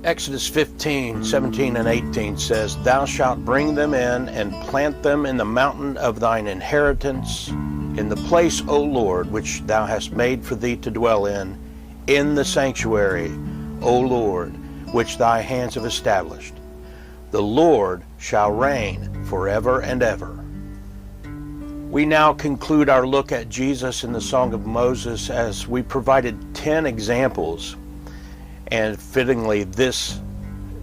Exodus 15, 17, and 18 says, "Thou shalt bring them in and plant them in the mountain of thine inheritance, in the place, O Lord, which thou hast made for thee to dwell in the sanctuary, O Lord, which thy hands have established. The Lord shall reign forever and ever." We now conclude our look at Jesus in the Song of Moses as we provided 10 examples. And fittingly, this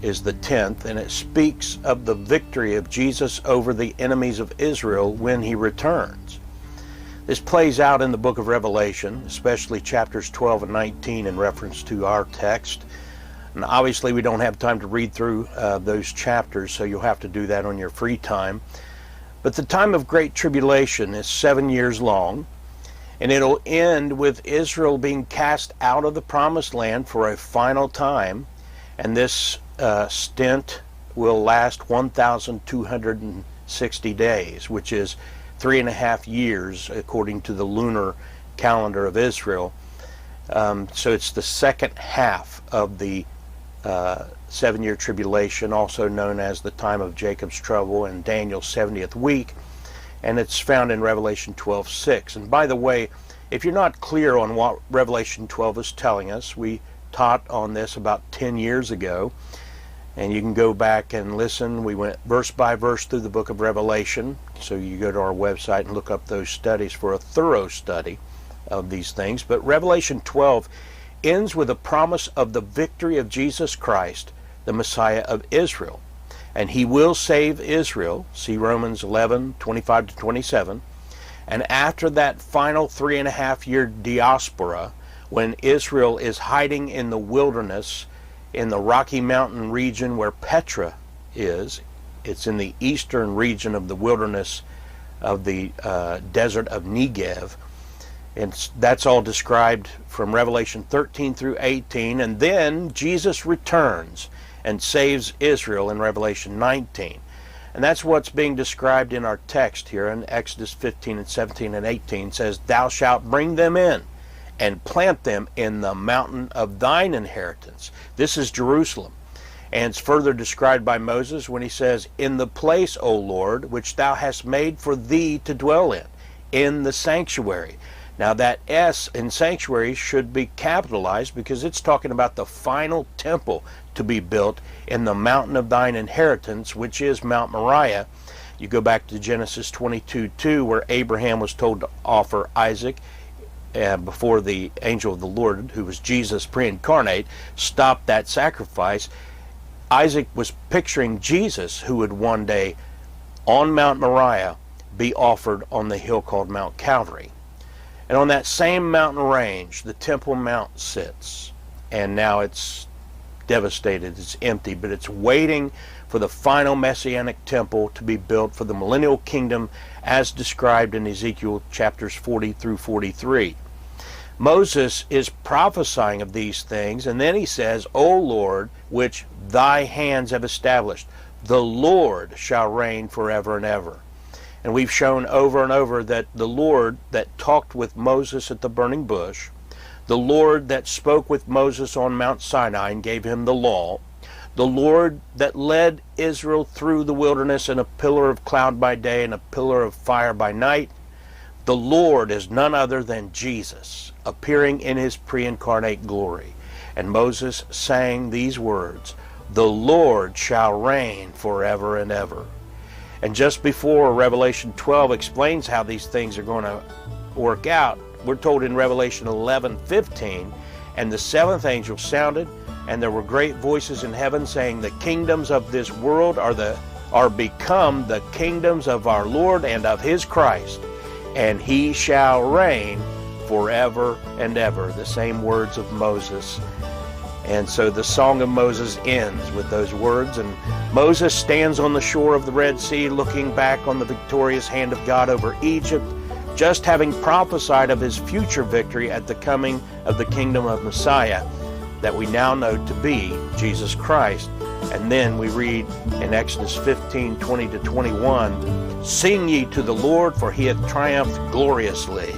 is the 10th, and it speaks of the victory of Jesus over the enemies of Israel when he returns. This plays out in the book of Revelation, especially chapters 12 and 19 in reference to our text. And obviously we don't have time to read through those chapters, so you'll have to do that on your free time. But the time of great tribulation is 7 years long, and it'll end with Israel being cast out of the promised land for a final time, and this stint will last 1,260 days, which is 3.5 years according to the lunar calendar of Israel. So it's the second half of the 7-year tribulation, also known as the time of Jacob's trouble and Daniel's 70th week. And it's found in Revelation 12:6. And by the way, if you're not clear on what Revelation 12 is telling us, we taught on this about 10 years ago, and you can go back and listen. We went verse by verse through the book of Revelation, so you go to our website and look up those studies for a thorough study of these things. But Revelation 12 ends with a promise of the victory of Jesus Christ, the Messiah of Israel. And he will save Israel, see Romans 11, 25 to 27. And after that final 3.5-year diaspora, when Israel is hiding in the wilderness, in the Rocky Mountain region where Petra is, it's in the eastern region of the wilderness of the desert of Negev. And that's all described from Revelation 13 through 18. And then Jesus returns and saves Israel in Revelation 19. And that's what's being described in our text here in Exodus 15 and 17 and 18. It says, "Thou shalt bring them in and plant them in the mountain of thine inheritance." This is Jerusalem. And it's further described by Moses when he says, "In the place, O Lord, which thou hast made for thee to dwell in the sanctuary." Now that S in sanctuary should be capitalized because it's talking about the final temple to be built in the mountain of thine inheritance, which is Mount Moriah. You go back to Genesis 22:2, where Abraham was told to offer Isaac before the angel of the Lord, who was Jesus pre-incarnate, stopped that sacrifice. Isaac was picturing Jesus, who would one day on Mount Moriah be offered on the hill called Mount Calvary. And on that same mountain range, the Temple Mount sits. And now it's devastated, it's empty, but it's waiting for the final Messianic temple to be built for the millennial kingdom as described in Ezekiel chapters 40 through 43. Moses is prophesying of these things, and then he says, "O Lord, which thy hands have established, the Lord shall reign forever and ever." And we've shown over and over that the Lord that talked with Moses at the burning bush, the Lord that spoke with Moses on Mount Sinai and gave him the law, the Lord that led Israel through the wilderness in a pillar of cloud by day and a pillar of fire by night, the Lord is none other than Jesus, appearing in his pre-incarnate glory. And Moses sang these words, "The Lord shall reign forever and ever." And just before Revelation 12 explains how these things are going to work out, we're told in Revelation 11:15, "And the seventh angel sounded, and there were great voices in heaven saying, The kingdoms of this world are become the kingdoms of our Lord and of his Christ, and he shall reign forever and ever." The same words of Moses. And so the Song of Moses ends with those words, and Moses stands on the shore of the Red Sea looking back on the victorious hand of God over Egypt, just having prophesied of his future victory at the coming of the kingdom of Messiah that we now know to be Jesus Christ. And then we read in Exodus 15:20 to 21, "Sing ye to the Lord, for he hath triumphed gloriously.